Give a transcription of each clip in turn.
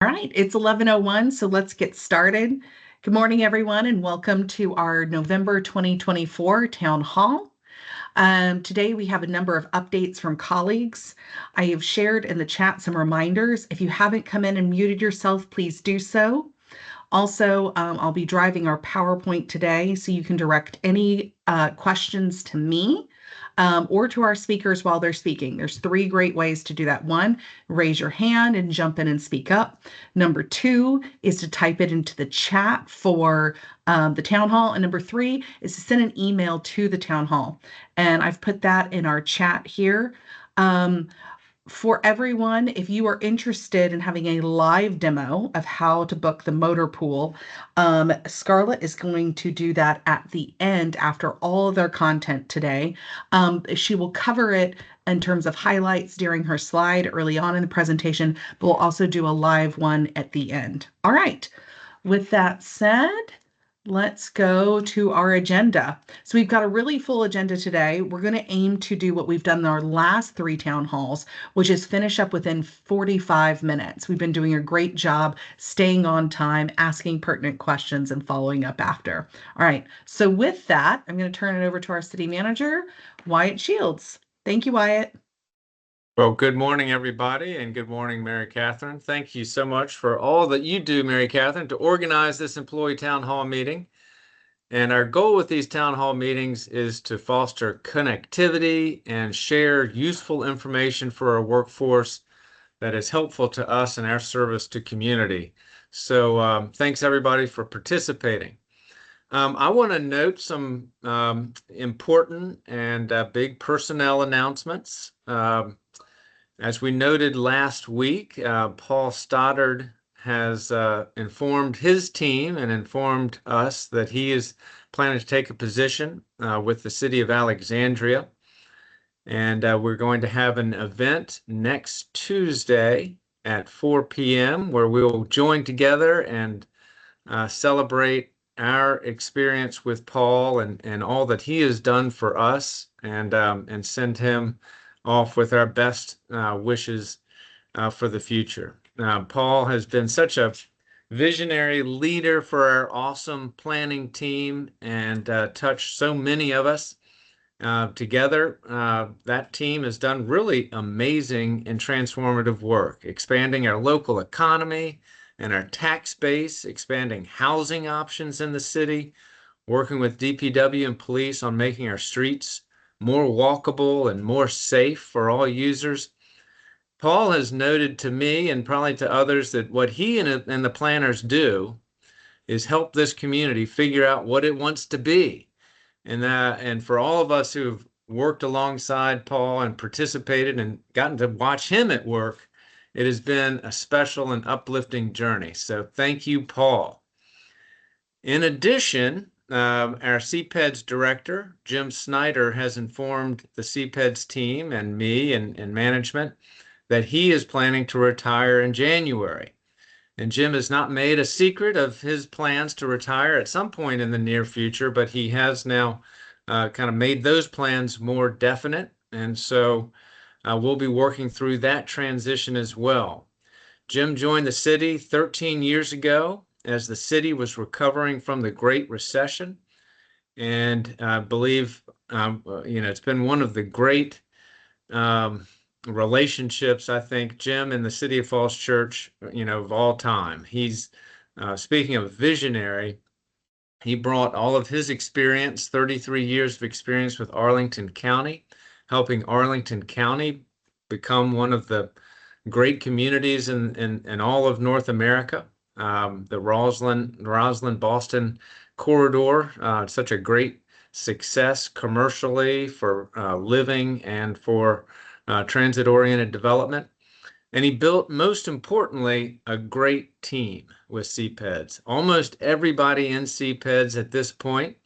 All right, it's 11:01, so let's get started. Good morning, everyone, and welcome to our November 2024 Town Hall. Today, we have a number of updates from colleagues. I have shared in the chat some reminders. If you haven't come in and muted yourself, please do so. Also, I'll be driving our PowerPoint today, so you can direct any questions to me or to our speakers while they're speaking. There's three great ways to do that. One, raise your hand and jump in and speak up. Number two is to type it into the chat for the town hall. And number three is to send an email to the town hall. And I've put that in our chat here. For everyone, if you are interested in having a live demo of how to book the motor pool, Scarlett is going to do that at the end after all of their content today. She will cover it in terms of highlights during her slide early on in the presentation, but we'll also do a live one at the end. All right, with that said, let's go to our agenda. So we've got a really full agenda today. We're going to aim to do what we've done in our last three town halls, which is finish up within 45 minutes. We've been doing a great job staying on time, asking pertinent questions, and following up after. All right, so with that, I'm going to turn it over to our city manager, Wyatt Shields. Thank you, Wyatt. Well, good morning, everybody, and good morning, Mary Catherine. Thank you so much for all that you do, Mary Catherine, to organize this employee town hall meeting. And our goal with these town hall meetings is to foster connectivity and share useful information for our workforce that is helpful to us and our service to community. So thanks, everybody, for participating. I want to note some important and big personnel announcements. As we noted last week, Paul Stoddard has informed his team and informed us that he is planning to take a position with the city of Alexandria. And we're going to have an event next Tuesday at 4 p.m. where we'll join together and celebrate our experience with Paul and all that he has done for us and send him off with our best wishes for the future. Paul has been such a visionary leader for our awesome planning team and touched so many of us together. That team has done really amazing and transformative work, expanding our local economy and our tax base, expanding housing options in the city, working with DPW and police on making our streets more walkable and more safe for all users. Paul has noted to me and probably to others that what he and the planners do is help this community figure out what it wants to be. And for all of us who've worked alongside Paul and participated and gotten to watch him at work, it has been a special and uplifting journey. So thank you, Paul. In addition, our CPEDS director, Jim Snyder, has informed the CPEDS team and me and management that he is planning to retire in January. And Jim has not made a secret of his plans to retire at some point in the near future, but he has now kind of made those plans more definite. And so we'll be working through that transition as well. Jim joined the city 13 years ago as the city was recovering from the Great Recession. And I believe, it's been one of the great relationships, I think, Jim and the City of Falls Church, of all time. He's, speaking of visionary, he brought all of his experience, 33 years of experience with Arlington County, helping Arlington County become one of the great communities in all of North America. The Roslyn-Boston corridor, such a great success commercially for living and for transit-oriented development. And he built, most importantly, a great team with CPEDS. Almost everybody in CPEDS at this point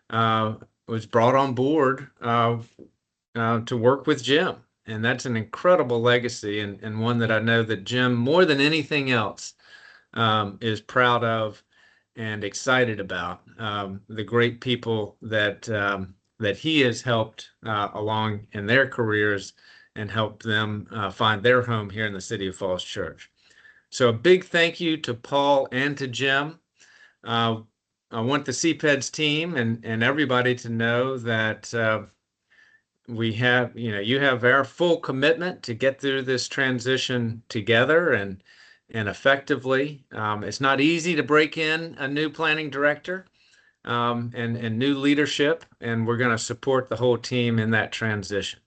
was brought on board to work with Jim. And that's an incredible legacy and one that I know that Jim, more than anything else, is proud of and excited about. The great people that he has helped along in their careers and helped them find their home here in the City of Falls Church. So a big thank you to Paul and to Jim. I want the CPEDS team and everybody to know that we have, you have our full commitment to get through this transition together and effectively. It's not easy to break in a new planning director and new leadership, and we're going to support the whole team in that transition.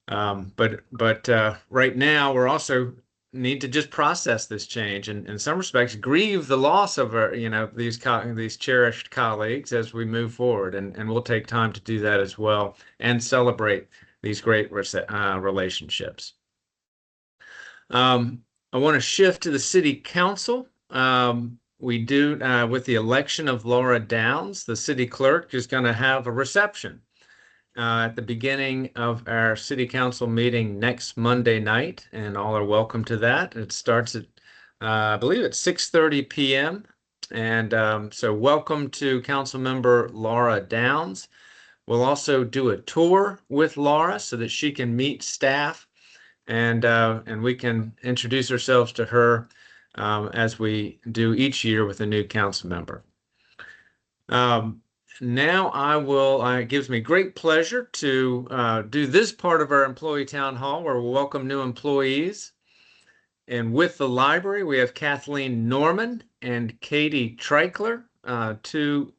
But right now we're also need to just process this change and in some respects grieve the loss of our, these cherished colleagues as we move forward, and we'll take time to do that as well and celebrate these great relationships. I want to shift to the city council. We do with the election of Laura Downs, the city clerk is going to have a reception at the beginning of our city council meeting next Monday night, and all are welcome to that. It starts at, I believe it's 6:30 p.m. And so welcome to council member Laura Downs. We'll also do a tour with Laura so that she can meet staff and we can introduce ourselves to her as we do each year with a new council member. Now I will, it gives me great pleasure to do this part of our employee town hall where we welcome new employees. And with the library, we have Kathleen Norman and Katie Treichler, two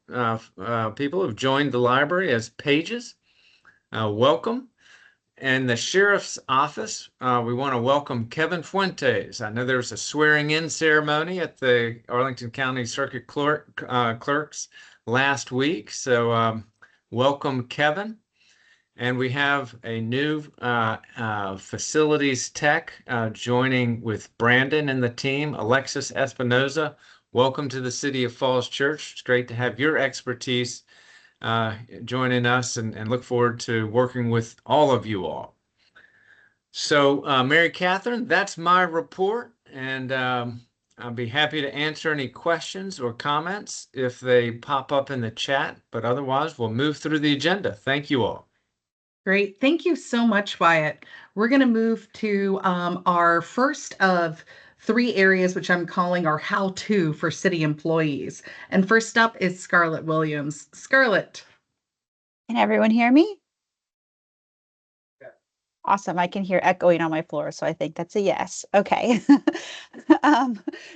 people who've joined the library as pages. Welcome. And the sheriff's office, we want to welcome Kevin Fuentes. I know there's a swearing-in ceremony at the Arlington County Circuit Clerks last week. So welcome, Kevin. And we have a new facilities tech joining with Brandon and the team, Alexis Espinoza. Welcome to the City of Falls Church. It's great to have your expertise joining us and look forward to working with all of you all. So Mary Catherine, that's my report, and I'll be happy to answer any questions or comments if they pop up in the chat, but otherwise we'll move through the agenda. Thank you all. Great. Thank you so much, Wyatt. We're going to move to our first of 3 areas, which I'm calling our how-to for city employees. And first up is Scarlett Williams. Scarlett. Can everyone hear me? Awesome. I can hear echoing on my floor, so I think that's a yes. Okay.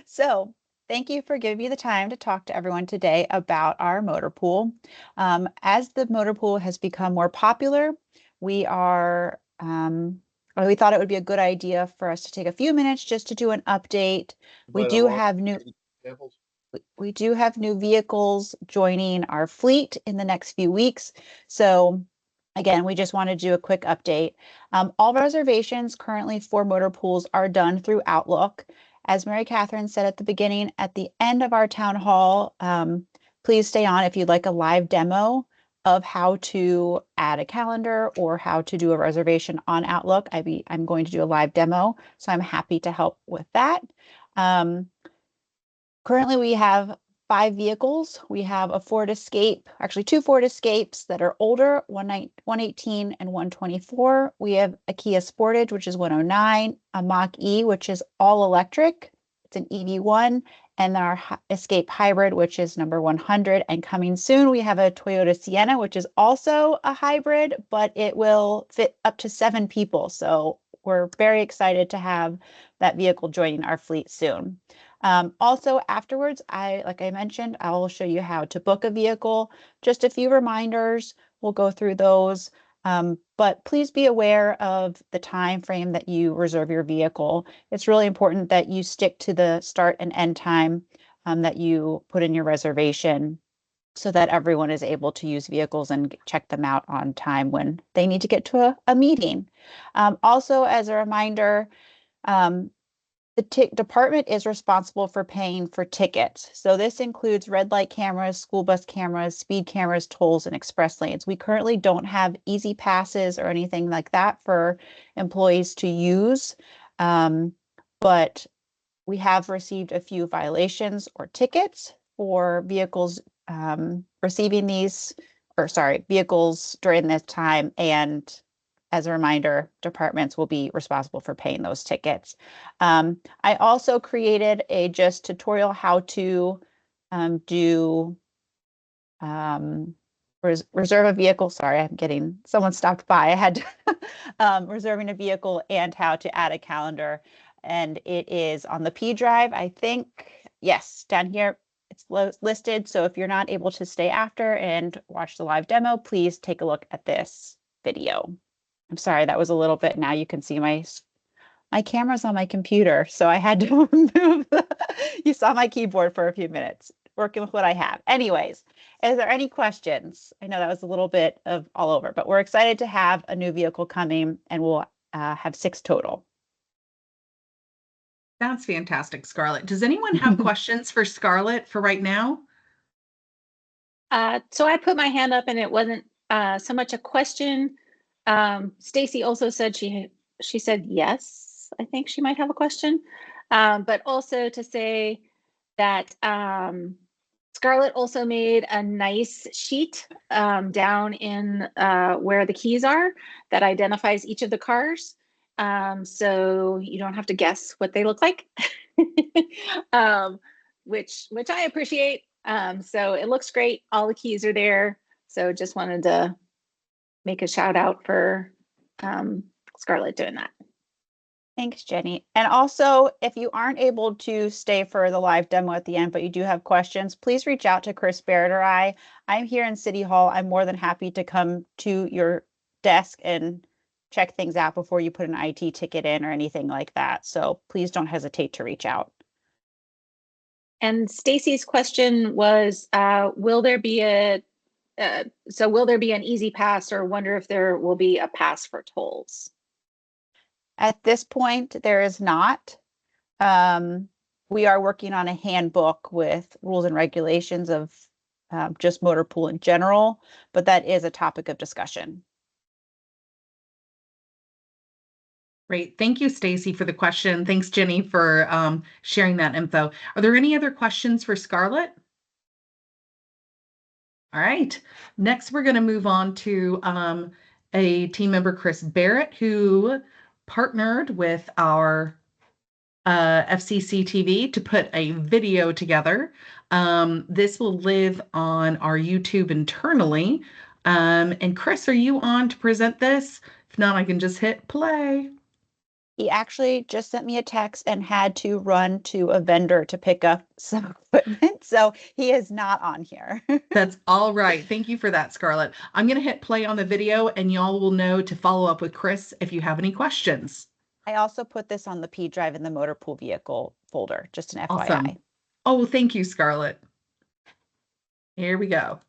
So thank you for giving me the time to talk to everyone today about our motor pool. As the motor pool has become more popular, we thought it would be a good idea for us to take a few minutes just to do an update. We do have new vehicles joining our fleet in the next few weeks. So again, we just want to do a quick update. All reservations currently for motor pools are done through Outlook. As Mary Catherine said at the beginning, at the end of our town hall, please stay on if you'd like a live demo of how to add a calendar or how to do a reservation on Outlook. I'm going to do a live demo, so I'm happy to help with that. Currently, we have 5 vehicles. We have a Ford Escape, actually 2 Ford Escapes that are older, 118 and 124. We have a Kia Sportage, which is 109, a Mach-E, which is all electric. It's an EV1, and our Escape Hybrid, which is number 100. And coming soon, we have a Toyota Sienna, which is also a hybrid, but it will fit up to 7 people. So we're very excited to have that vehicle joining our fleet soon. Also afterwards, like I mentioned, I will show you how to book a vehicle. Just a few reminders. We'll go through those. But please be aware of the time frame that you reserve your vehicle. It's really important that you stick to the start and end time that you put in your reservation so that everyone is able to use vehicles and check them out on time when they need to get to a meeting. Also, as a reminder, the department is responsible for paying for tickets. So this includes red light cameras, school bus cameras, speed cameras, tolls, and express lanes. We currently don't have easy passes or anything like that for employees to use, but we have received a few violations or tickets for vehicles vehicles during this time and as a reminder, departments will be responsible for paying those tickets. I also created a just tutorial how to do reserve a vehicle. Sorry, I'm getting, someone stopped by. I had to, reserving a vehicle and how to add a calendar. And it is on the P drive, I think. Yes, down here it's listed. So if you're not able to stay after and watch the live demo, please take a look at this video. I'm sorry, that was a little bit. Now you can see my camera's on my computer, so I had to move. You saw my keyboard for a few minutes, working with what I have. Anyways, is there any questions? I know that was a little bit of all over, but we're excited to have a new vehicle coming, and we'll have 6 total. That's fantastic, Scarlett. Does anyone have questions for Scarlett for right now? So I put my hand up and it wasn't so much a question. Stacy also said she said yes. I think she might have a question, but also to say that Scarlett also made a nice sheet down in where the keys are that identifies each of the cars. So you don't have to guess what they look like, which I appreciate. So it looks great. All the keys are there. So just wanted to make a shout out for Scarlett doing that. Thanks, Jenny. And also, if you aren't able to stay for the live demo at the end, but you do have questions, please reach out to Chris Barrett or I. I'm here in City Hall. I'm more than happy to come to your desk and check things out before you put an IT ticket in or anything like that. So please don't hesitate to reach out. And Stacy's question was, will there be an easy pass, or wonder if there will be a pass for tolls? At this point, there is not. We are working on a handbook with rules and regulations of just motor pool in general, but that is a topic of discussion. Great. Thank you, Stacy, for the question. Thanks, Jenny, for sharing that info. Are there any other questions for Scarlett? All right. Next, we're going to move on to a team member, Chris Barrett, who partnered with our FCC TV to put a video together. This will live on our YouTube internally. And Chris, are you on to present this? If not, I can just hit play. He actually just sent me a text and had to run to a vendor to pick up some equipment. So he is not on here. That's all right. Thank you for that, Scarlett. I'm going to hit play on the video and y'all will know to follow up with Chris if you have any questions. I also put this on the P drive in the motor pool vehicle folder, just an FYI. Awesome. Oh, thank you, Scarlett. Here we go.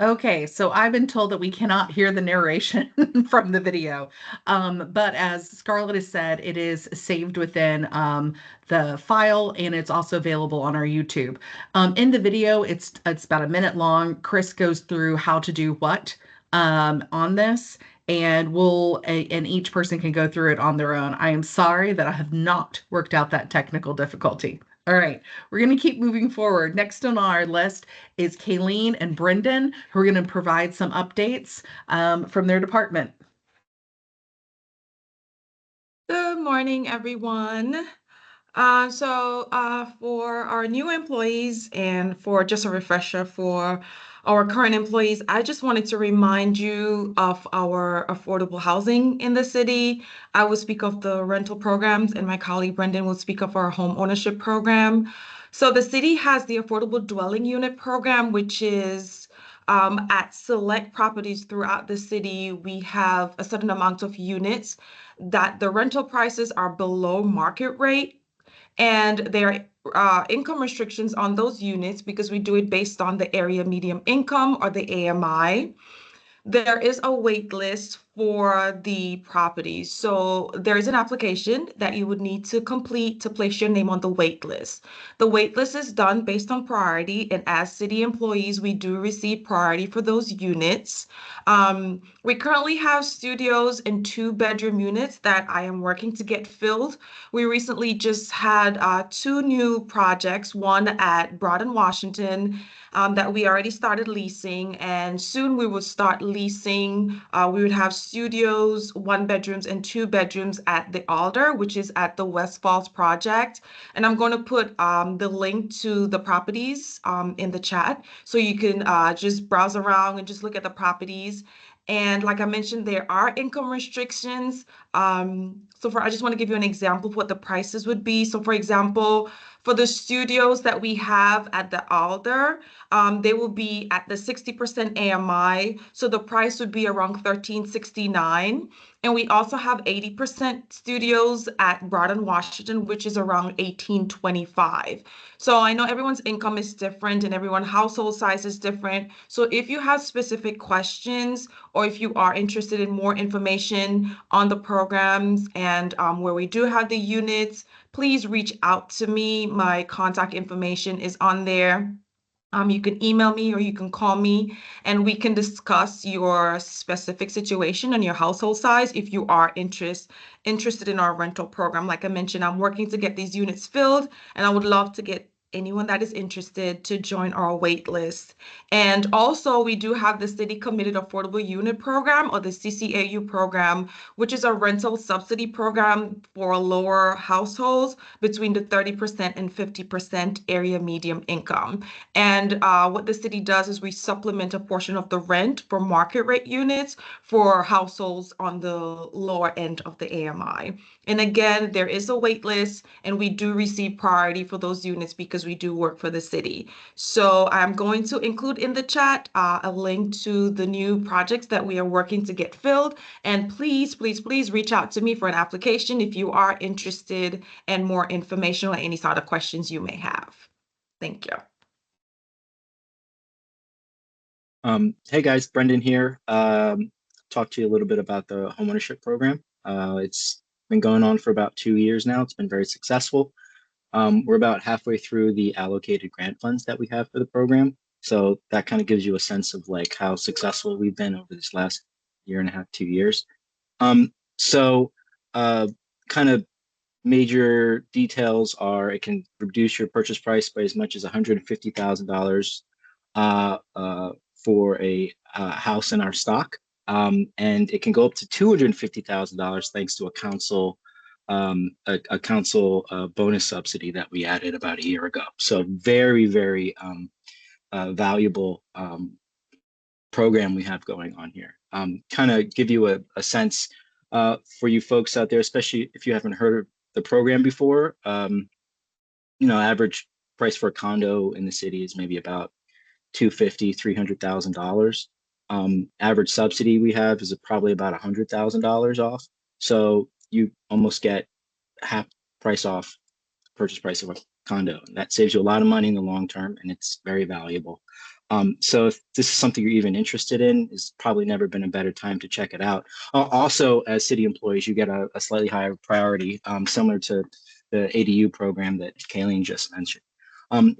Okay, so I've been told that we cannot hear the narration from the video. But as Scarlett has said, it is saved within the file and it's also available on our YouTube. In the video, it's about a minute long. Chris goes through how to do what on this, and and each person can go through it on their own. I am sorry that I have not worked out that technical difficulty. All right, we're going to keep moving forward. Next on our list is Kayleen and Brendan, who are going to provide some updates from their department. Good morning, everyone. For our new employees and for just a refresher for our current employees, I just wanted to remind you of our affordable housing in the city. I will speak of the rental programs and my colleague Brendan will speak of our home ownership program. So the city has the affordable dwelling unit program, which is At select properties throughout the city, we have a certain amount of units that the rental prices are below market rate, and there are income restrictions on those units because we do it based on the area median income, or the AMI. There is a wait list for the properties. So there is an application that you would need to complete to place your name on the wait list. The wait list is done based on priority, and as city employees, we do receive priority for those units. We currently have studios and 2-bedroom units that I am working to get filled. We recently just had 2 new projects, one at Broad and Washington, that we already started leasing, and soon we will start leasing. We would have studios, 1-bedrooms, and 2-bedrooms at the Alder, which is at the West Falls project. And I'm going to put the link to the properties in the chat, so you can just browse around and just look at the properties. And like I mentioned, there are income restrictions. I just want to give you an example of what the prices would be. So for example, for the studios that we have at the Alder, they will be at the 60% AMI. So the price would be around $13.69. And we also have 80% studios at Broad and Washington, which is around $18.25. So I know everyone's income is different and everyone's household size is different. So if you have specific questions, or if you are interested in more information on the programs and where we do have the units, please reach out to me. My contact information is on there. You can email me or you can call me, and we can discuss your specific situation and your household size if you are interested in our rental program. Like I mentioned, I'm working to get these units filled, and I would love to get anyone that is interested to join our wait list. And also, we do have the City Committed Affordable Unit Program, or the CCAU program, which is a rental subsidy program for lower households between the 30% and 50% area median income. And what the city does is we supplement a portion of the rent for market rate units for households on the lower end of the AMI. And again, there is a wait list, and we do receive priority for those units because we do work for the city. So I'm going to include in the chat a link to the new projects that we are working to get filled. And please, please, please reach out to me for an application if you are interested in more information or any sort of questions you may have. Thank you. Hey guys, Brendan here. Talk to you a little bit about the homeownership program. It's been going on for about 2 years now. It's been very successful. We're about halfway through the allocated grant funds that we have for the program. So that kind of gives you a sense of like how successful we've been over this last 1.5 to 2 years. Kind of major details are it can reduce your purchase price by as much as $150,000 for a house in our stock. And it can go up to $250,000 thanks to a council bonus subsidy that we added about a year ago. So very, very valuable program we have going on here. Kind of give you a sense for you folks out there, especially if you haven't heard of the program before. Average price for a condo in the city is maybe about $250,000, $300,000. Average subsidy we have is probably about $100,000 off. So you almost get half price off purchase price of a condo. That saves you a lot of money in the long term, and it's very valuable. So if this is something you're even interested in, it's probably never been a better time to check it out. Also, as city employees, you get a slightly higher priority, similar to the ADU program that Kayleen just mentioned.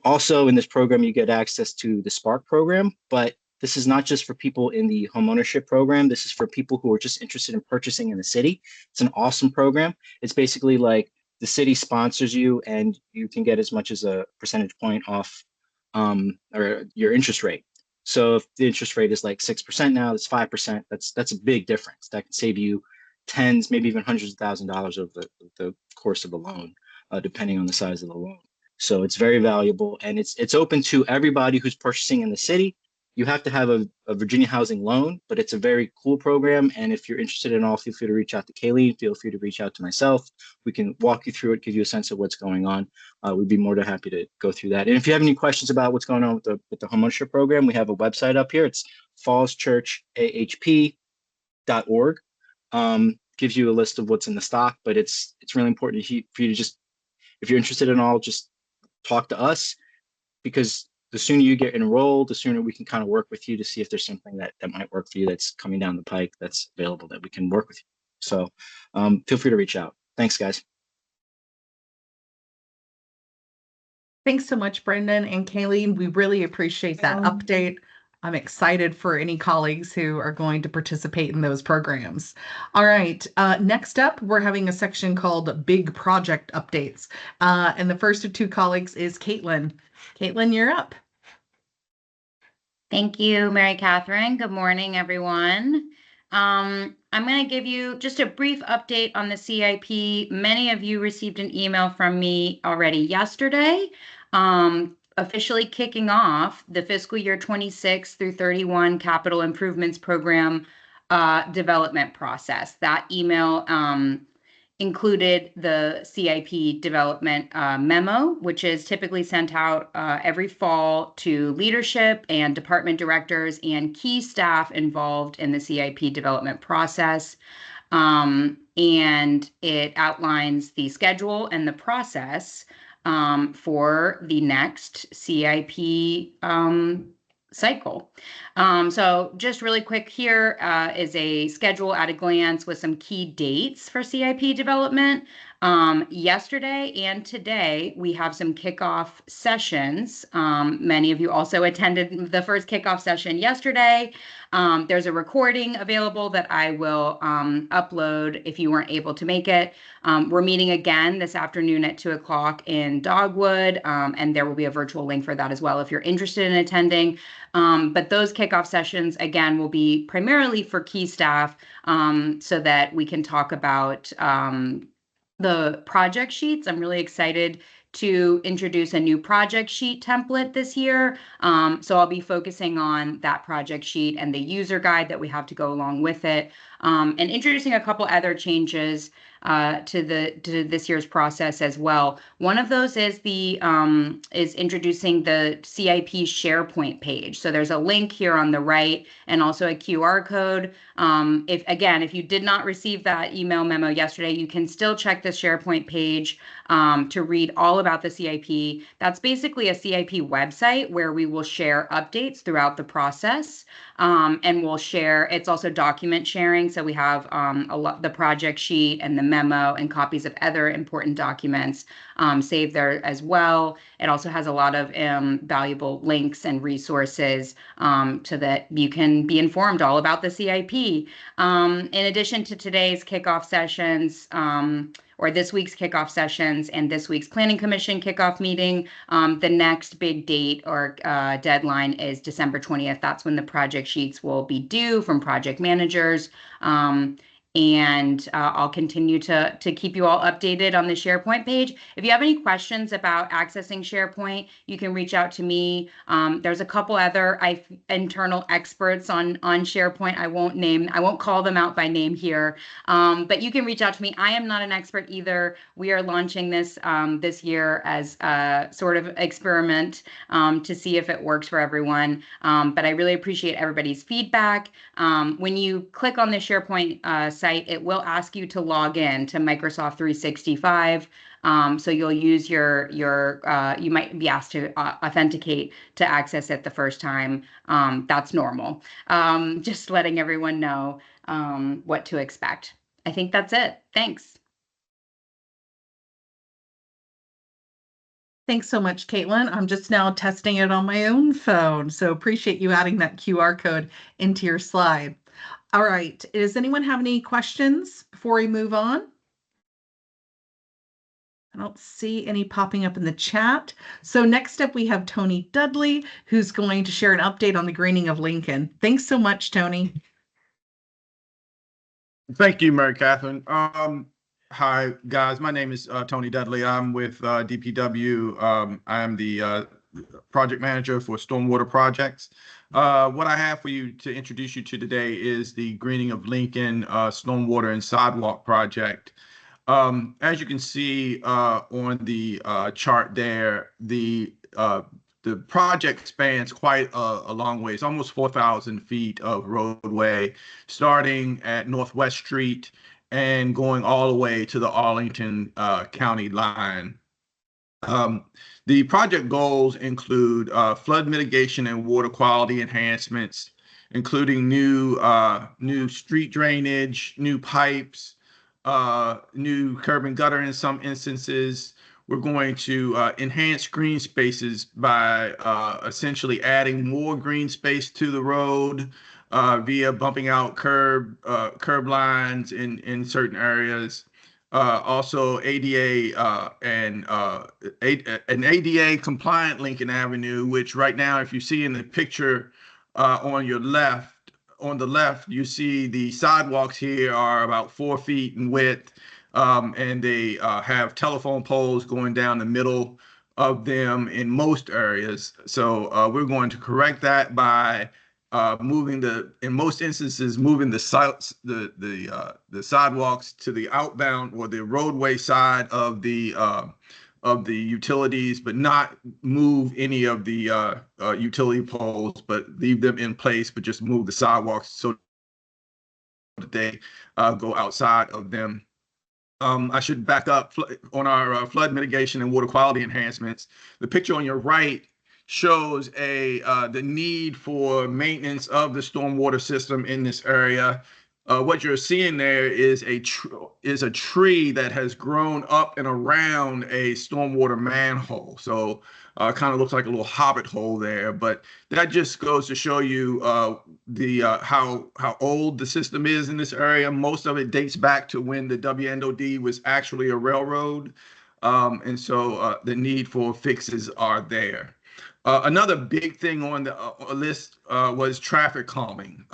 Also, in this program, you get access to the Spark program, but this is not just for people in the homeownership program. This is for people who are just interested in purchasing in the city. It's an awesome program. It's basically like the city sponsors you, and you can get as much as a percentage point off or your interest rate. So if the interest rate is like 6% now, it's 5%. That's a big difference. That can save you tens, maybe even hundreds of $1,000s over the course of a loan, depending on the size of the loan. So it's very valuable, and it's open to everybody who's purchasing in the city. You have to have a Virginia housing loan, but it's a very cool program. And if you're interested in all, feel free to reach out to Kayleen. Feel free to reach out to myself. We can walk you through it, give you a sense of what's going on. We'd be more than happy to go through that. And if you have any questions about what's going on with the homeownership program, we have a website up here. It's fallschurchahp.org. Gives you a list of what's in the stock, but it's really important for you to just, if you're interested in all, just talk to us, because the sooner you get enrolled, the sooner we can kind of work with you to see if there's something that might work for you that's coming down the pike that's available that we can work with you. So feel free to reach out. Thanks, guys. Thanks so much, Brendan and Kayleen. We really appreciate that update. I'm excited for any colleagues who are going to participate in those programs. All right, next up, we're having a section called Big Project Updates. And the first of two colleagues is Caitlin. Caitlin, you're up. Thank you, Mary Catherine. Good morning, everyone. I'm going to give you just a brief update on the CIP. Many of you received an email from me already yesterday, officially kicking off the fiscal year 26 through 31 capital improvements program development process. That email included the CIP development memo, which is typically sent out every fall to leadership and department directors and key staff involved in the CIP development process. And it outlines the schedule and the process for the next CIP cycle. So just really quick, here is a schedule at a glance with some key dates for CIP development. Yesterday and today, we have some kickoff sessions. Many of you also attended the first kickoff session yesterday. There's a recording available that I will upload if you weren't able to make it. We're meeting again this afternoon at 2 o'clock in Dogwood, and there will be a virtual link for that as well if you're interested in attending. But those kickoff sessions, again, will be primarily for key staff so that we can talk about the project sheets. I'm really excited to introduce a new project sheet template this year. So I'll be focusing on that project sheet and the user guide that we have to go along with it, and introducing a couple other changes to this year's process as well. One of those is introducing the CIP SharePoint page. So there's a link here on the right and also a QR code. If you did not receive that email memo yesterday, you can still check the SharePoint page to read all about the CIP. That's basically a CIP website where we will share updates throughout the process, and we'll share. It's also document sharing, so we have the project sheet and the memo and copies of other important documents saved there as well. It also has a lot of valuable links and resources so that you can be informed all about the CIP. In addition to today's kickoff sessions, or this week's kickoff sessions and this week's Planning Commission kickoff meeting, the next big date or deadline is December 20th. That's when the project sheets will be due from project managers. And I'll continue to keep you all updated on the SharePoint page. If you have any questions about accessing SharePoint, you can reach out to me. There's a couple other internal experts on SharePoint. I won't call them out by name here, but you can reach out to me. I am not an expert either. We are launching this this year as a sort of experiment to see if it works for everyone. But I really appreciate everybody's feedback. When you click on the SharePoint site, it will ask you to log in to Microsoft 365. So you'll use you might be asked to authenticate to access it the first time. That's normal. Just letting everyone know what to expect. I think that's it. Thanks. Thanks so much, Caitlin. I'm just now testing it on my own phone, so appreciate you adding that QR code into your slide. All right, does anyone have any questions before we move on? I don't see any popping up in the chat. So next up, we have Tony Dudley, who's going to share an update on the greening of Lincoln. Thanks so much, Tony. Thank you, Mary Catherine. Hi, guys. My name is Tony Dudley. I'm with DPW. I am the project manager for stormwater projects. What I have for you to introduce you to today is the Greening of Lincoln stormwater and sidewalk project. As you can see on the chart there, the project spans quite a long way. It's almost 4,000 feet of roadway, starting at Northwest Street and going all the way to the Arlington County line. The project goals include flood mitigation and water quality enhancements, including new street drainage, new pipes, new curb and gutter in some instances. We're going to enhance green spaces by essentially adding more green space to the road via bumping out curb lines in certain areas. Also ADA and an ADA compliant Lincoln Avenue, which right now, if you see in the picture on the left, you see the sidewalks here are about 4 feet in width, and they have telephone poles going down the middle of them in most areas. So we're going to correct that by in most instances, moving the sidewalks to the outbound or the roadway side of the utilities, but not move any of the utility poles, but leave them in place, but just move the sidewalks so that they go outside of them. I should back up on our flood mitigation and water quality enhancements. The picture on your right shows the need for maintenance of the stormwater system in this area. What you're seeing there is a tree that has grown up and around a stormwater manhole. So kind of looks like a little hobbit hole there, but that just goes to show you how old the system is in this area. Most of it dates back to when the WNOD was actually a railroad, and so the need for fixes are there. Another big thing on the list was traffic calming.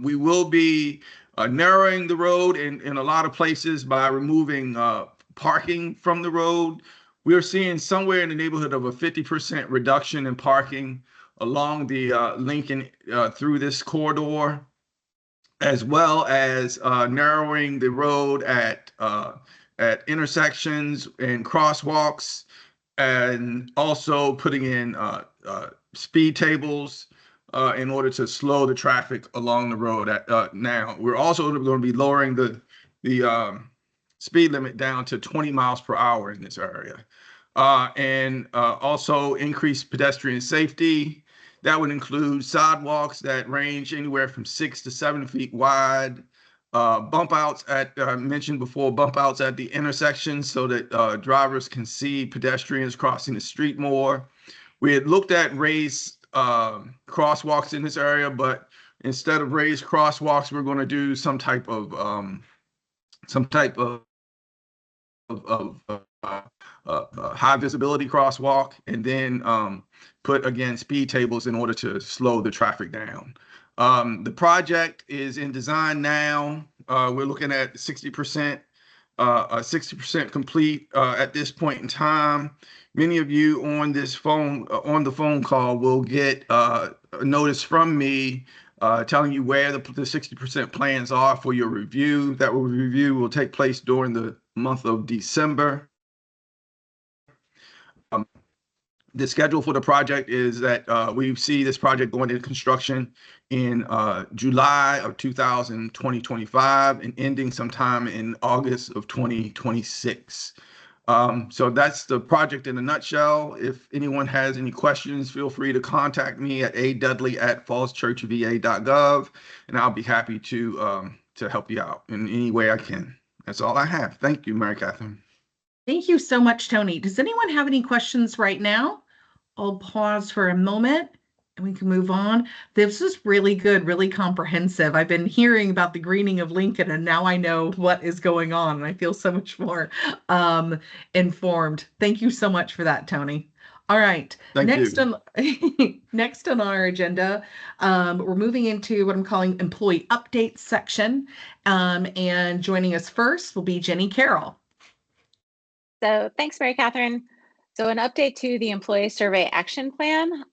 We will be narrowing the road in a lot of places by removing parking from the road. We're seeing somewhere in the neighborhood of a 50% reduction in parking along the Lincoln through this corridor, as well as narrowing the road at intersections and crosswalks, and also putting in speed tables in order to slow the traffic along the road. Now, we're also going to be lowering the speed limit down to 20 miles per hour in this area, and also increase pedestrian safety. That would include sidewalks that range anywhere from 6 to 7 feet wide, bump outs mentioned before, bump outs at the intersection so that drivers can see pedestrians crossing the street more. We had looked at raised crosswalks in this area, but instead of raised crosswalks, we're going to do some type of high visibility crosswalk, and then put again speed tables in order to slow the traffic down. The project is in design now. We're looking at 60% complete at this point in time. Many of you on the phone call will get a notice from me telling you where the 60% plans are for your review. That review will take place during the month of December. The schedule for the project is that we see this project going into construction in July of 2025 and ending sometime in August of 2026. So that's the project in a nutshell. If anyone has any questions, feel free to contact me at adudley@fallschurchva.gov, and I'll be happy to help you out in any way I can. That's all I have. Thank you, Mary Catherine. Thank you so much, Tony. Does anyone have any questions right now? I'll pause for a moment and we can move on. This is really good, really comprehensive. I've been hearing about the greening of Lincoln, and now I know what is going on, and I feel so much more informed. Thank you so much for that, Tony. All right. Next on our agenda, we're moving into what I'm calling employee updates section. And joining us first will be Jenny Carroll. So thanks, Mary Catherine. So an update to the employee survey action plan.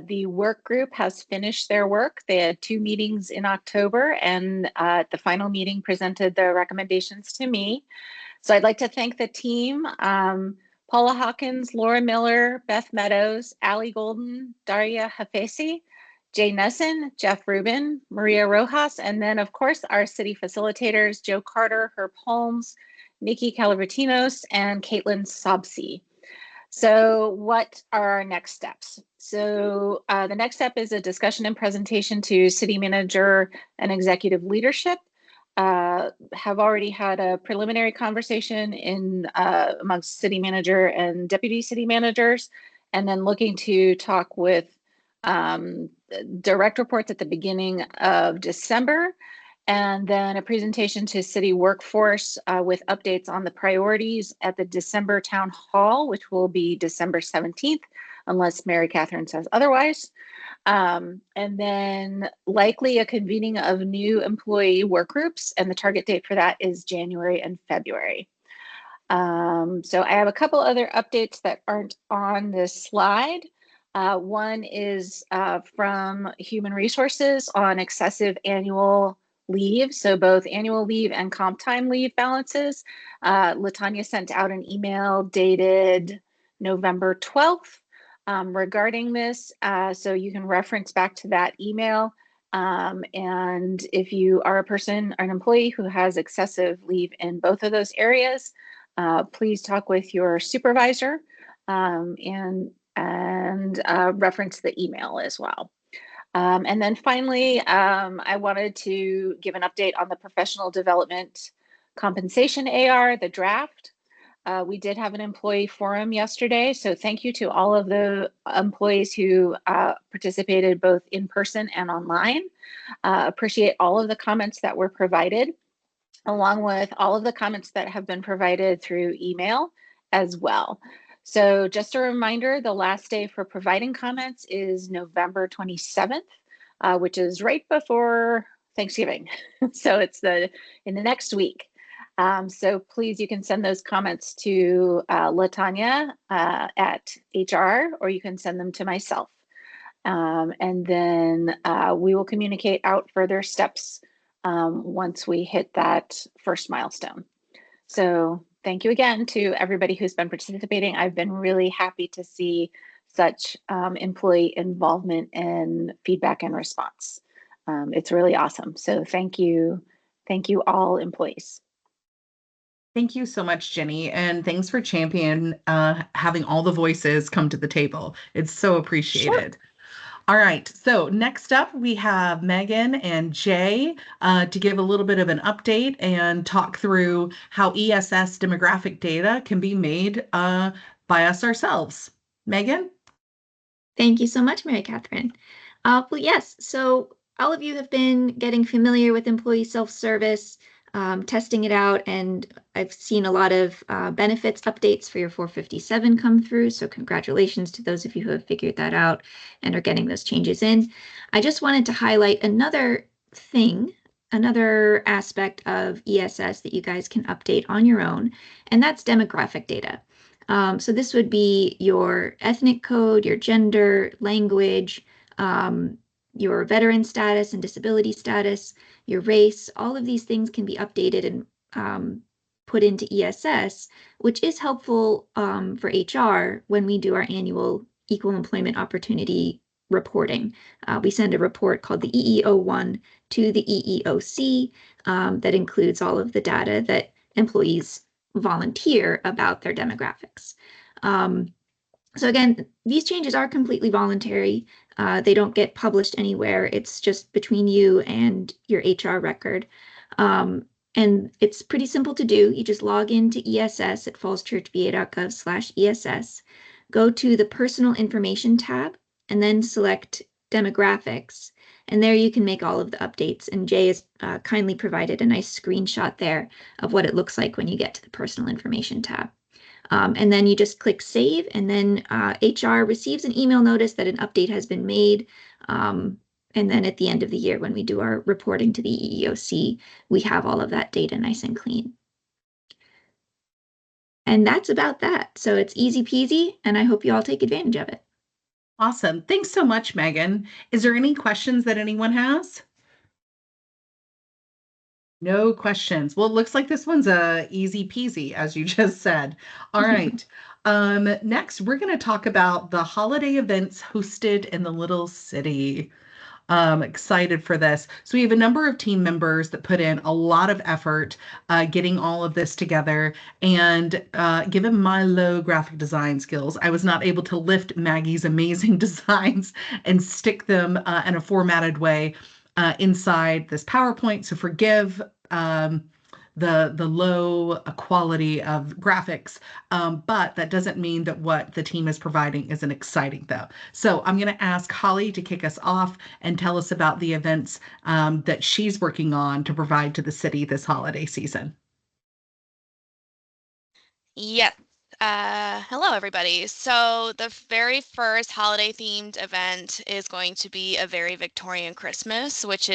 The work group has finished their work. They had 2 meetings in October, and the final meeting presented the recommendations to me. So I'd like to thank the team, Paula Hawkins, Laura Miller, Beth Meadows, Allie Golden, Daria Hafesi, Jay Nesson, Jeff Rubin, Maria Rojas, and then of course our city facilitators, Joe Carter, Herb Holmes, Nikki Calavertinos, and Caitlin Sobsey. So what are our next steps? So the next step is a discussion and presentation to city manager and executive leadership. Have already had a preliminary conversation amongst city manager and deputy city managers, and then looking to talk with direct reports at the beginning of December, and then a presentation to city workforce with updates on the priorities at the December town hall, which will be December 17th, unless Mary Catherine says otherwise. And then likely a convening of new employee work groups, and the target date for that is January and February. So I have a couple other updates that aren't on this slide. One is from Human Resources on excessive annual leave, so both annual leave and comp time leave balances. Latanya sent out an email dated November 12th regarding this, so you can reference back to that email. And if you are a person or an employee who has excessive leave in both of those areas, please talk with your supervisor and reference the email as well. And then finally, I wanted to give an update on the professional development compensation AR, the draft. We did have an employee forum yesterday, so thank you to all of the employees who participated both in person and online. Appreciate all of the comments that were provided, along with all of the comments that have been provided through email as well. So just a reminder, the last day for providing comments is November 27th, which is right before Thanksgiving. So it's in the next week. So please, you can send those comments to Latanya at HR, or you can send them to myself. And then we will communicate out further steps once we hit that first milestone. So thank you again to everybody who's been participating. I've been really happy to see such employee involvement and feedback and response. It's really awesome. So thank you all employees. Thank you so much, Jenny, and thanks for having all the voices come to the table. It's so appreciated. Sure. All right, so next up we have Megan and Jay to give a little bit of an update and talk through how ESS demographic data can be made by us ourselves. Megan? Thank you so much, Mary Catherine. Well, yes, so all of you have been getting familiar with employee self-service, testing it out, and I've seen a lot of benefits updates for your 457 come through. So congratulations to those of you who have figured that out and are getting those changes in. I just wanted to highlight another aspect of ESS that you guys can update on your own, and that's demographic data. So this would be your ethnic code, your gender, language, your veteran status and disability status, your race. All of these things can be updated and put into ESS, which is helpful for HR when we do our annual equal employment opportunity reporting. We send a report called the EEO1 to the EEOC that includes all of the data that employees volunteer about their demographics. So again, these changes are completely voluntary. They don't get published anywhere. It's just between you and your HR record. And it's pretty simple to do. You just log into ESS at fallschurchva.gov/ESS, go to the Personal Information tab, and then select Demographics. And there you can make all of the updates. And Jay has kindly provided a nice screenshot there of what it looks like when you get to the Personal Information tab. And then you just click Save, and then HR receives an email notice that an update has been made. And then at the end of the year, when we do our reporting to the EEOC, we have all of that data nice and clean. And that's about that. So it's easy peasy, and I hope you all take advantage of it. Awesome. Thanks so much, Megan. Is there any questions that anyone has? No questions. Well, it looks like this one's easy peasy, as you just said. All right. Next, we're going to talk about the holiday events hosted in the Little City. Excited for this. So we have a number of team members that put in a lot of effort getting all of this together. And given my low graphic design skills, I was not able to lift Maggie's amazing designs and stick them in a formatted way inside this PowerPoint. So forgive the low quality of graphics, but that doesn't mean that what the team is providing isn't exciting though. So I'm going to ask Holly to kick us off and tell us about the events that she's working on to provide to the city this holiday season. Yes. Hello, everybody. So the very first holiday themed event is going to be a very Victorian Christmas, which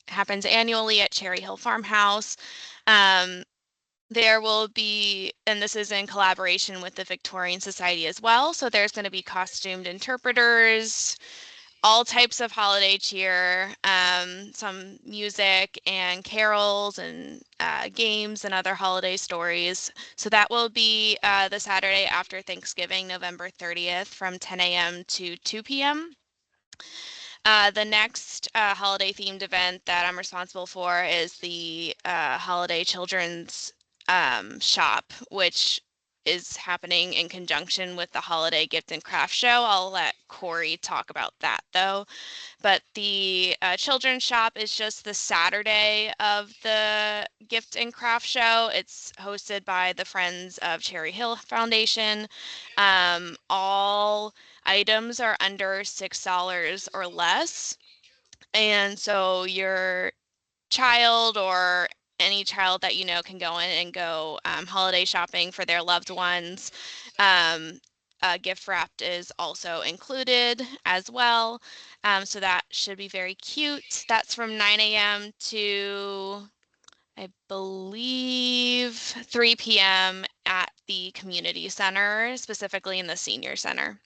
happens annually at Cherry Hill Farmhouse. There will be, and this is in collaboration with the Victorian Society as well. So there's going to be costumed interpreters, all types of holiday cheer, some music and carols and games and other holiday stories. So that will be the Saturday after Thanksgiving, November 30th from 10 a.m. to 2 p.m. The next holiday themed event that I'm responsible for is the Holiday Children's Shop, which is happening in conjunction with the Holiday Gift and Craft Show. I'll let Corey talk about that though. But the Children's Shop is just the Saturday of the Gift and Craft Show. It's hosted by the Friends of Cherry Hill Foundation. All items are under $6 or less. And so your child or any child that you know can go in and go holiday shopping for their loved ones. Gift wrapped is also included as well. So that should be very cute. That's from 9 a.m. to, I believe, 3 p.m. at the community center, specifically in the senior center.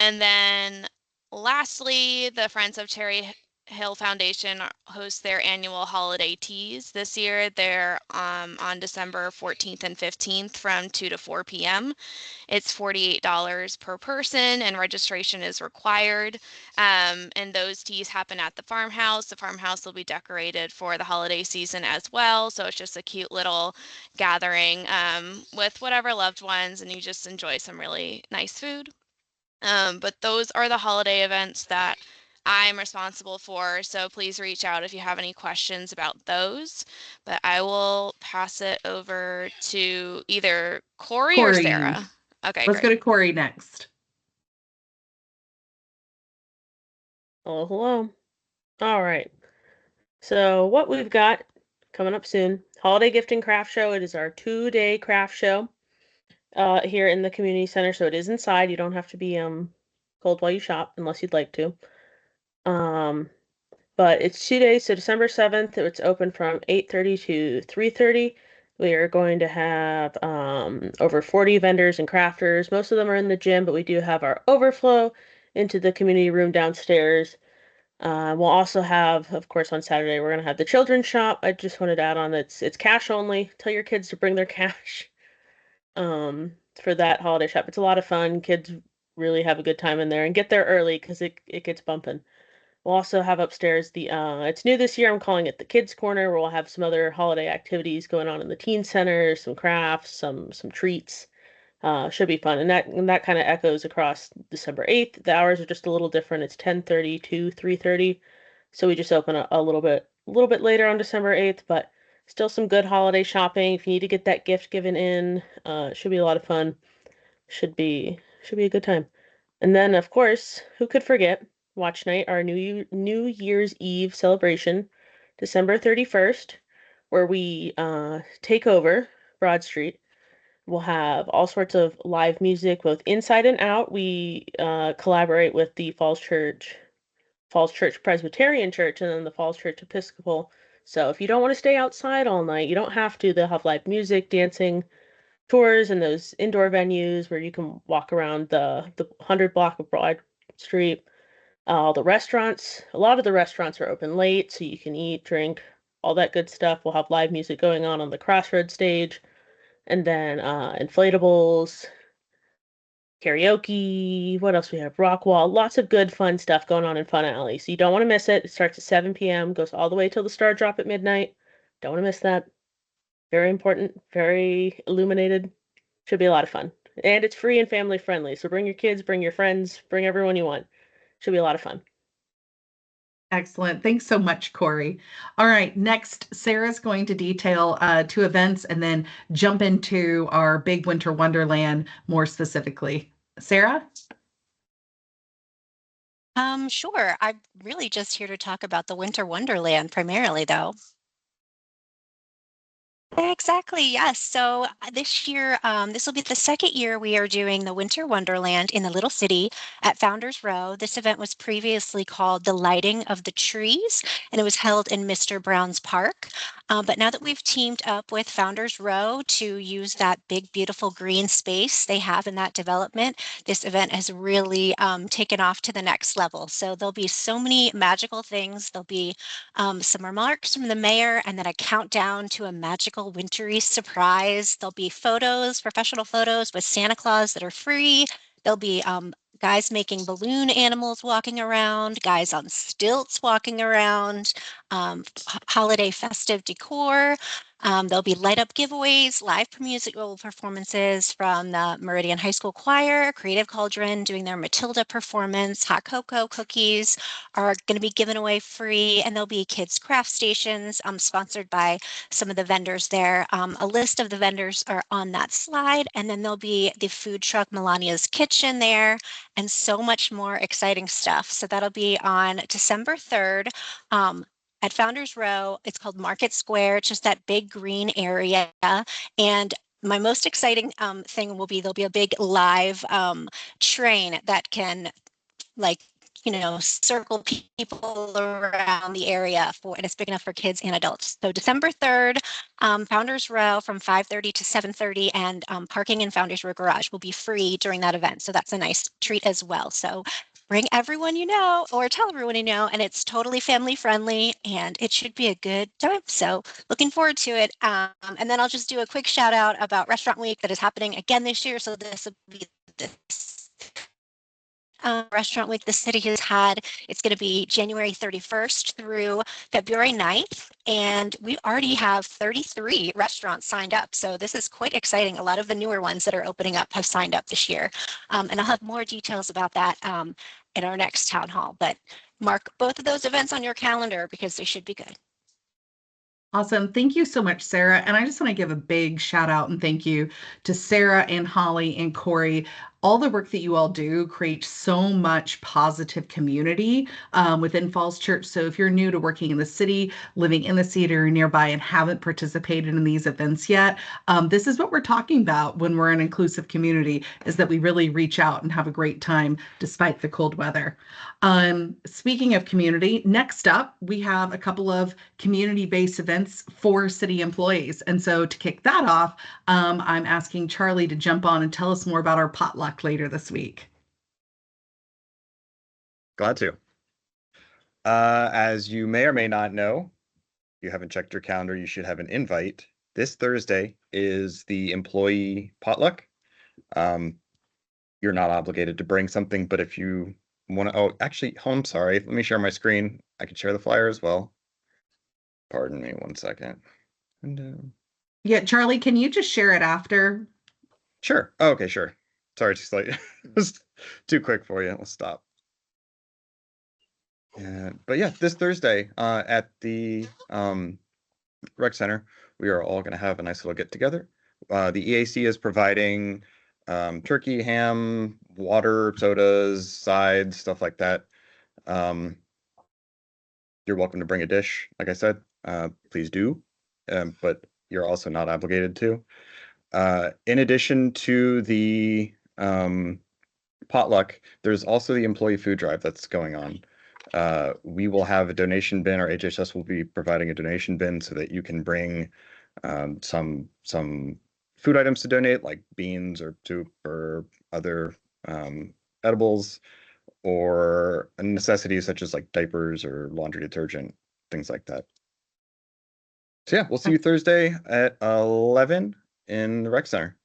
And then lastly, the Friends of Cherry Hill Foundation hosts their annual holiday teas. This year, they're on December 14th and 15th from 2 to 4 p.m. It's $48 per person and registration is required. And those teas happen at the farmhouse. The farmhouse will be decorated for the holiday season as well. So it's just a cute little gathering with whatever loved ones, and you just enjoy some really nice food. But those are the holiday events that I'm responsible for. So please reach out if you have any questions about those. But I will pass it over to either Corey or Sarah. Okay, Let's go to Corey next. Hello. All right. So what we've got coming up soon, Holiday Gift and Craft Show. It is our 2-day craft show here in the community center. So it is inside. You don't have to be cold while you shop unless you'd like to. But it's 2 days, so December 7th, it's open from 8:30 to 3:30. We are going to have over 40 vendors and crafters. Most of them are in the gym, but we do have our overflow into the community room downstairs. We'll also have, of course, on Saturday, we're going to have the children's shop. I just wanted to add on that it's cash only. Tell your kids to bring their cash for that holiday shop. It's a lot of fun. Kids really have a good time in there, and get there early because it gets bumping. We'll also have upstairs it's new this year, I'm calling it the Kids Corner, where we'll have some other holiday activities going on in the teen center, some crafts, some treats. Should be fun. And that kind of echoes across December 8th. The hours are just a little different. It's 10:30 to 3:30. So we just open a little bit later on December 8th, but still some good holiday shopping. If you need to get that gift given in, it should be a lot of fun. Should be a good time. And then, of course, who could forget Watch Night, our New Year's Eve celebration, December 31st, where we take over Broad Street. We'll have all sorts of live music, both inside and out. We collaborate with the Falls Church Presbyterian Church, and then the Falls Church Episcopal. So if you don't want to stay outside all night, you don't have to. They'll have live music, dancing, tours and those indoor venues where you can walk around the 100 block of Broad Street. The restaurants, a lot of the restaurants are open late, so you can eat, drink, all that good stuff. We'll have live music going on the Crossroads stage, and then inflatables, karaoke. What else we have? Rock wall. Lots of good, fun stuff going on in Fun Alley. So you don't want to miss it. It starts at 7 p.m., goes all the way till the star drop at midnight. Don't want to miss that. Very important, very illuminated. Should be a lot of fun. And it's free and family friendly. So bring your kids, bring your friends, bring everyone you want. Should be a lot of fun. Excellent. Thanks so much, Corey. All right, next, Sarah's going to detail 2 events and then jump into our big winter wonderland more specifically. Sarah? Sure. I'm really just here to talk about the winter wonderland primarily, though. Exactly, yes. So this year, this will be the second year we are doing the Winter Wonderland in the Little City at Founders Row. This event was previously called the Lighting of the Trees, and it was held in Mr. Brown's Park. But now that we've teamed up with Founders Row to use that big, beautiful green space they have in that development, this event has really taken off to the next level. So there'll be so many magical things. There'll be some remarks from the mayor, and then a countdown to a magical wintry surprise. There'll be photos, professional photos with Santa Claus that are free. There'll be guys making balloon animals walking around, guys on stilts walking around, holiday festive decor. There'll be light up giveaways, live musical performances from the Meridian High School Choir, Creative Cauldron doing their Matilda performance, hot cocoa cookies are going to be given away free, and there'll be kids craft stations sponsored by some of the vendors there. A list of the vendors are on that slide, and then there'll be the food truck Melania's Kitchen there, and so much more exciting stuff. So that'll be on December 3rd. At Founders Row. It's called Market Square. It's just that big green area. And my most exciting thing will be there'll be a big live train that can circle people around the area and it's big enough for kids and adults. So December 3rd, Founders Row from 5:30 to 7:30, and parking in Founders Row Garage will be free during that event. So that's a nice treat as well. So bring everyone you know or tell everyone you know, and it's totally family friendly and it should be a good time. So looking forward to it. And then I'll just do a quick shout out about Restaurant Week that is happening again this year. So this will be this Restaurant Week the city has had. It's going to be January 31st through February 9th, and we already have 33 restaurants signed up. So this is quite exciting. A lot of the newer ones that are opening up have signed up this year. And I'll have more details about that in our next town hall. But mark both of those events on your calendar because they should be good. Awesome. Thank you so much, Sarah. And I just want to give a big shout out and thank you to Sarah and Holly and Corey. All the work that you all do creates so much positive community within Falls Church. So if you're new to working in the city, living in the city or nearby and haven't participated in these events yet, this is what we're talking about when we're an inclusive community, is that we really reach out and have a great time despite the cold weather. Speaking of community, next up, we have a couple of community-based events for city employees. And so to kick that off, I'm asking Charlie to jump on and tell us more about our potluck later this week. Glad to. As you may or may not know, if you haven't checked your calendar, you should have an invite. This Thursday is the employee potluck. You're not obligated to bring something, but if you want to, I'm sorry. Let me share my screen. I can share the flyer as well. Pardon me 1 second. And, yeah, Charlie, can you just share it after? Sure. Oh, okay, sure. Sorry, just like it was too quick for you. Let's stop. But yeah, this Thursday at the rec center, we are all going to have a nice little get together. The EAC is providing turkey, ham, water, sodas, sides, stuff like that. You're welcome to bring a dish. Like I said, please do, but you're also not obligated to. In addition to the potluck, there's also the employee food drive that's going on. We will have a donation bin, or HHS will be providing a donation bin so that you can bring some food items to donate, like beans or soup or other edibles, or necessities such as like diapers or laundry detergent, things like that. So yeah, we'll see you Thursday at 11 in the rec center.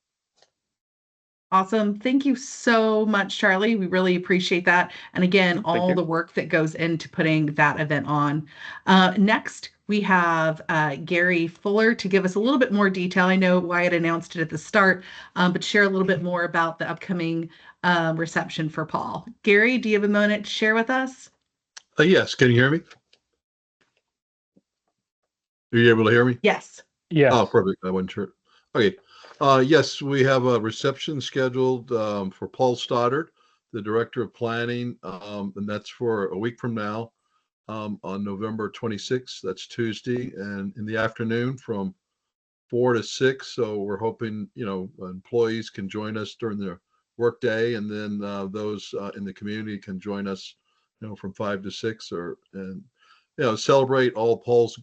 Awesome. Thank you so much, Charlie. We really appreciate that. And again, all the work that goes into putting that event on. Next, we have Gary Fuller to give us a little bit more detail. I know Wyatt announced it at the start, but share a little bit more about the upcoming reception for Paul. Gary, do you have a moment to share with us? Yes. Can you hear me? Are you able to hear me? Yes. Yeah. Oh, perfect. I wasn't sure. Okay. Yes, we have a reception scheduled for Paul Stoddard, the Director of Planning, and that's for a week from now on November 26th. That's Tuesday, and in the afternoon from 4 to 6. So we're hoping, employees can join us during their workday, and then those in the community can join us, from 5 to 6, and celebrate all Paul's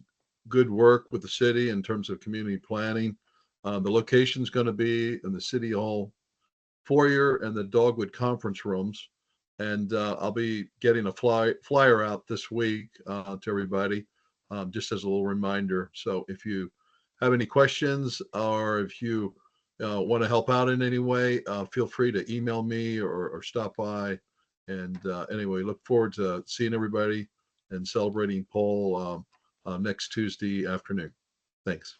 good work with the city in terms of community planning. The location is going to be in the City Hall foyer and the Dogwood conference rooms. And I'll be getting a flyer out this week to everybody, just as a little reminder. So if you have any questions, or if you want to help out in any way, feel free to email me or stop by. And anyway, look forward to seeing everybody and celebrating Paul next Tuesday afternoon. Thanks.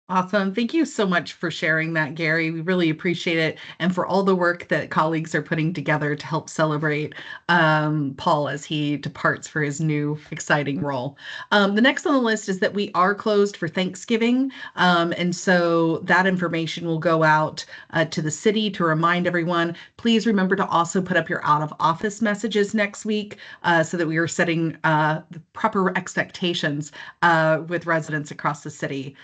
Awesome. Thank you so much for sharing that, Gary. We really appreciate it. And for all the work that colleagues are putting together to help celebrate Paul as he departs for his new exciting role. The next on the list is that we are closed for Thanksgiving. And so that information will go out to the city to remind everyone. Please remember to also put up your out of office messages next week so that we are setting the proper expectations with residents across the city.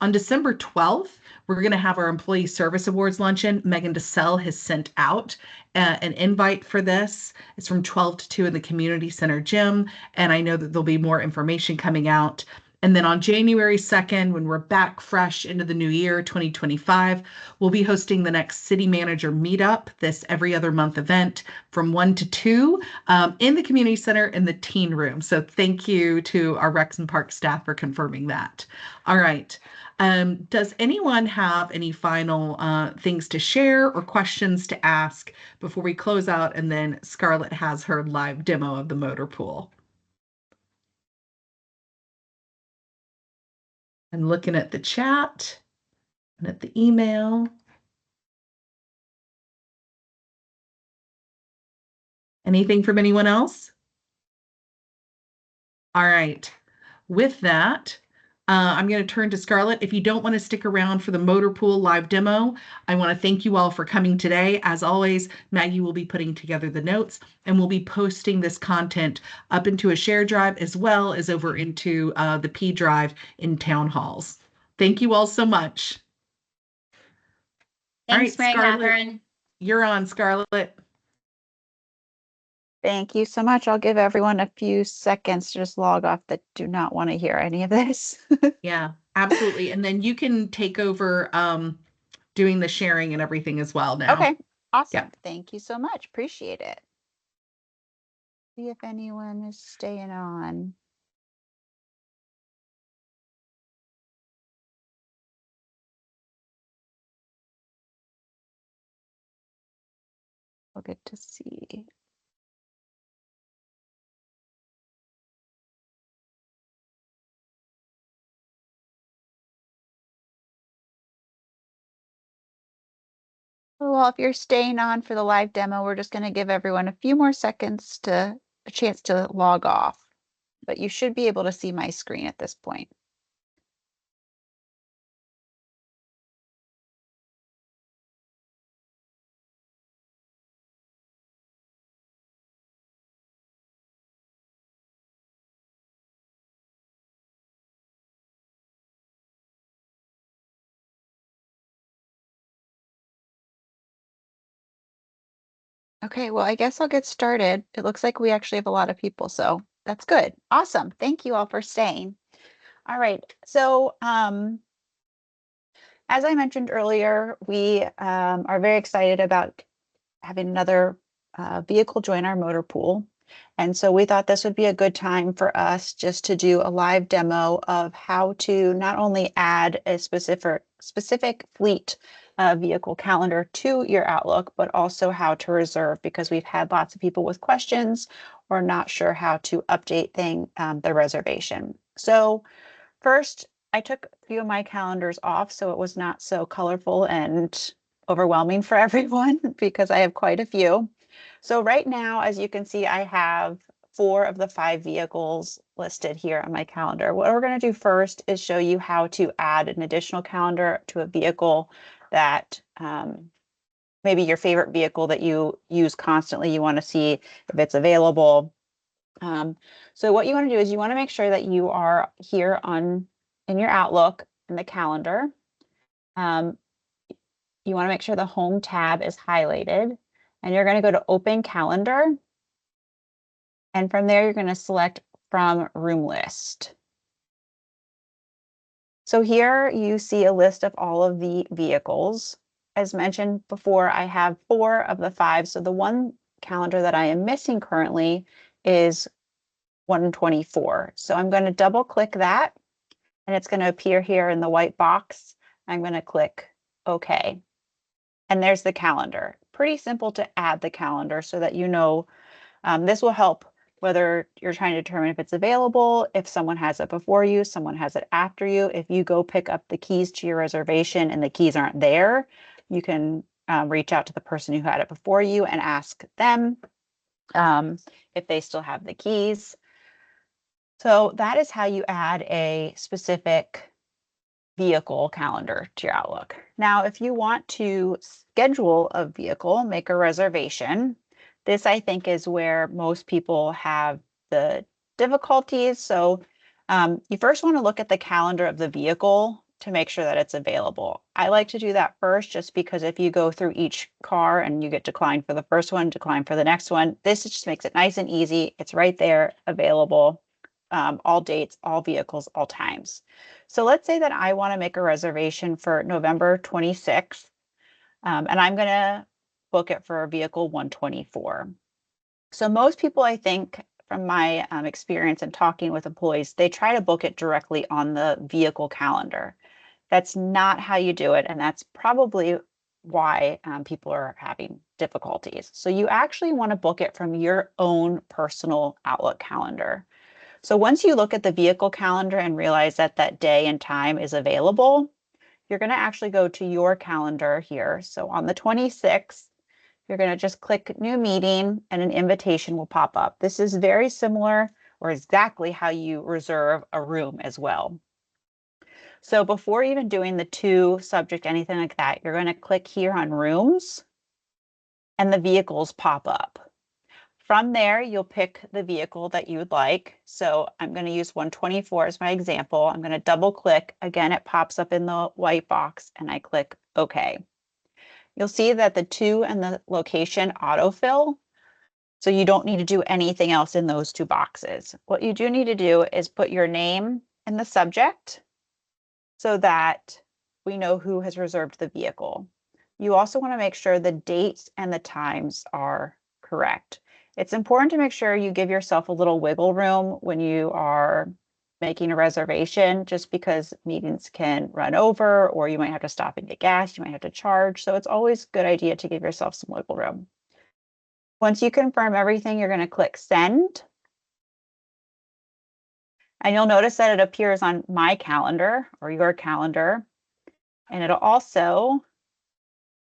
On December 12th, we're going to have our Employee Service Awards luncheon. Megan DeSell has sent out an invite for this. It's from 12 to 2 in the Community Center gym, and I know that there'll be more information coming out. And then on January 2nd, when we're back fresh into the new year, 2025, we'll be hosting the next City Manager Meetup, this every other month event from 1 to 2 in the Community Center in the Teen Room. So thank you to our Recs and Park staff for confirming that. All right. Does anyone have any final things to share or questions to ask before we close out? And then Scarlett has her live demo of the motor pool. I'm looking at the chat and at the email. Anything from anyone else? All right. With that, I'm going to turn to Scarlett. If you don't want to stick around for the motor pool live demo, I want to thank you all for coming today. As always, Maggie will be putting together the notes, and we'll be posting this content up into a share drive as well as over into the P drive in town halls. Thank you all so much. Thanks, all right, Mary Scarlett, Catherine. you're on, Scarlett. Thank you so much. I'll give everyone a few seconds to just log off that do not want to hear any of this. Yeah, absolutely. And then you can take over doing the sharing and everything as well now. Okay, awesome. Yeah. Thank you so much. Appreciate it. See if anyone is staying on. We'll get to see. Well, if you're staying on for the live demo, we're just going to give everyone a few more seconds to a chance to log off, but you should be able to see my screen at this point. Okay, well, I guess I'll get started. It looks like we actually have a lot of people, so that's good. Awesome. Thank you all for staying. All right. So As I mentioned earlier, we are very excited about having another vehicle join our motor pool. And so we thought this would be a good time for us just to do a live demo of how to not only add a specific fleet vehicle calendar to your Outlook, but also how to reserve, because we've had lots of people with questions or not sure how to update the reservation. So first, I took a few of my calendars off so it was not so colorful and overwhelming for everyone because I have quite a few. So right now, as you can see, I have 4 of the 5 vehicles listed here on my calendar. What we're going to do first is show you how to add an additional calendar to a vehicle that maybe your favorite vehicle that you use constantly. You want to see if it's available. So what you want to do is you want to make sure that you are here in your Outlook in the calendar. You want to make sure the home tab is highlighted, and you're going to go to open calendar. And from there, you're going to select from room list. So here you see a list of all of the vehicles. As mentioned before, I have 4 of the 5. So the one calendar that I am missing currently is 124. So I'm going to double click that, and it's going to appear here in the white box. I'm going to click OK. And there's the calendar. Pretty simple to add the calendar so that you know this will help whether you're trying to determine if it's available, if someone has it before you, someone has it after you. If you go pick up the keys to your reservation and the keys aren't there, you can reach out to the person who had it before you and ask them if they still have the keys. So that is how you add a specific vehicle calendar to your Outlook. Now, if you want to schedule a vehicle, make a reservation, this I think is where most people have the difficulties. So you first want to look at the calendar of the vehicle to make sure that it's available. I like to do that first just because if you go through each car and you get declined for the first one, declined for the next one, this just makes it nice and easy. It's right there, available, all dates, all vehicles, all times. So let's say that I want to make a reservation for November 26th, and I'm going to book it for vehicle 124. So most people, I think, from my experience in talking with employees, they try to book it directly on the vehicle calendar. That's not how you do it, and that's probably why people are having difficulties. So you actually want to book it from your own personal Outlook calendar. So once you look at the vehicle calendar and realize that that day and time is available, you're going to actually go to your calendar here. So on the 26th, you're going to just click new meeting and an invitation will pop up. This is very similar or exactly how you reserve a room as well. So before even doing the to subject, anything like that, you're going to click here on rooms and the vehicles pop up. From there, you'll pick the vehicle that you would like. So I'm going to use 124 as my example. I'm going to double click. Again, it pops up in the white box and I click OK. You'll see that the to and the location autofill. So you don't need to do anything else in those 2 boxes. What you do need to do is put your name in the subject so that we know who has reserved the vehicle. You also want to make sure the dates and the times are correct. It's important to make sure you give yourself a little wiggle room when you are making a reservation, just because meetings can run over or you might have to stop and get gas, you might have to charge. So it's always a good idea to give yourself some wiggle room. Once you confirm everything, you're going to click send. And you'll notice that it appears on my calendar or your calendar. And it'll also,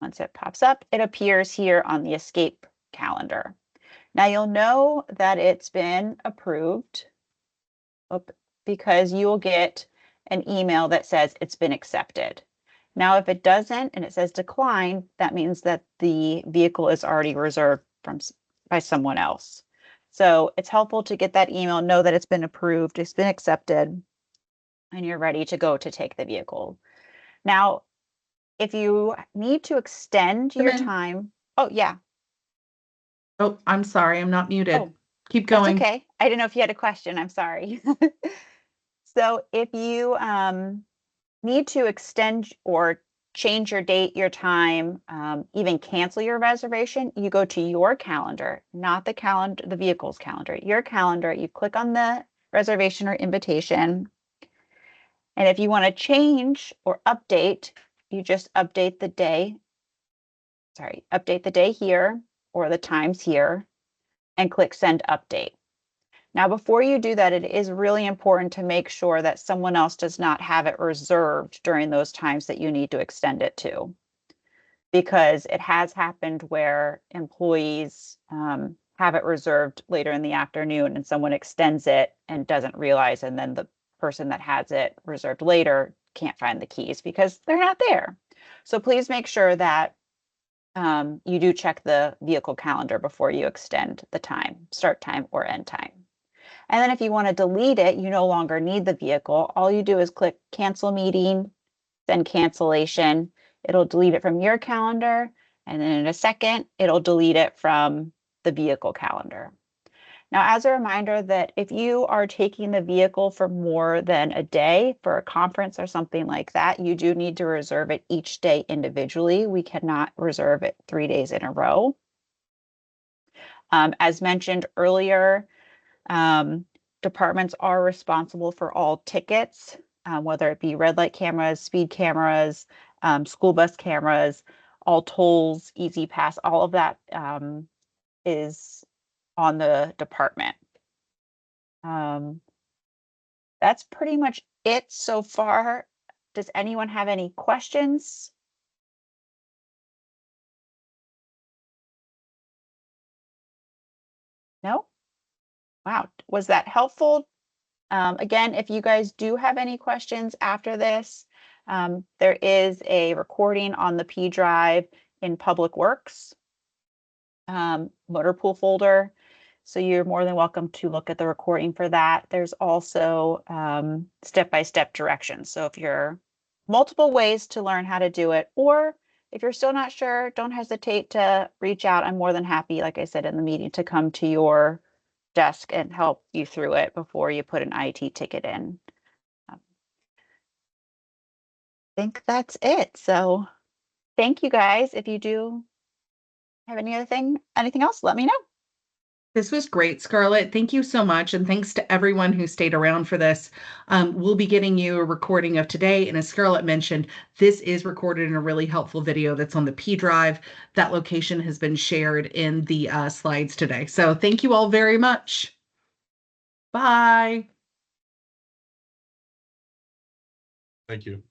once it pops up, it appears here on the escape calendar. Now you'll know that it's been approved because you will get an email that says it's been accepted. Now, if it doesn't and it says decline, that means that the vehicle is already reserved by someone else. So it's helpful to get that email, know that it's been approved, it's been accepted, and you're ready to go to take the vehicle. Now, if you need to extend your time, oh yeah. Oh, I'm sorry, I'm not muted. Oh, keep going. That's okay. I didn't know if you had a question. I'm sorry. So if you need to extend or change your date, your time, even cancel your reservation, you go to your calendar, not the calendar, the vehicle's calendar, your calendar. You click on the reservation or invitation. And if you want to change or update, you just update the day. Sorry, update the day here or the times here and click send update. Now, before you do that, it is really important to make sure that someone else does not have it reserved during those times that you need to extend it to. Because it has happened where employees have it reserved later in the afternoon and someone extends it and doesn't realize, and then the person that has it reserved later can't find the keys because they're not there. So please make sure that you do check the vehicle calendar before you extend the time, start time or end time. And then if you want to delete it, you no longer need the vehicle. All you do is click cancel meeting, then cancellation. It'll delete it from your calendar. And then in a second, it'll delete it from the vehicle calendar. Now, as a reminder that if you are taking the vehicle for more than a day for a conference or something like that, you do need to reserve it each day individually. We cannot reserve it 3 days in a row. As mentioned earlier, departments are responsible for all tickets, whether it be red light cameras, speed cameras, school bus cameras, all tolls, Easy Pass, all of that is on the department. That's pretty much it so far. Does anyone have any questions? No? Wow, was that helpful? Again, if you guys do have any questions after this, there is a recording on the P drive in Public Works motor pool folder. So you're more than welcome to look at the recording for that. There's also step-by-step directions. So if you're multiple ways to learn how to do it, or if you're still not sure, don't hesitate to reach out. I'm more than happy, like I said in the meeting, to come to your desk and help you through it before you put an IT ticket in. I think that's it. So thank you guys. If you do have anything else, let me know. This was great, Scarlett. Thank you so much. And thanks to everyone who stayed around for this. We'll be getting you a recording of today. And as Scarlett mentioned, this is recorded in a really helpful video that's on the P drive. That location has been shared in the slides today. So thank you all very much. Bye. Thank you.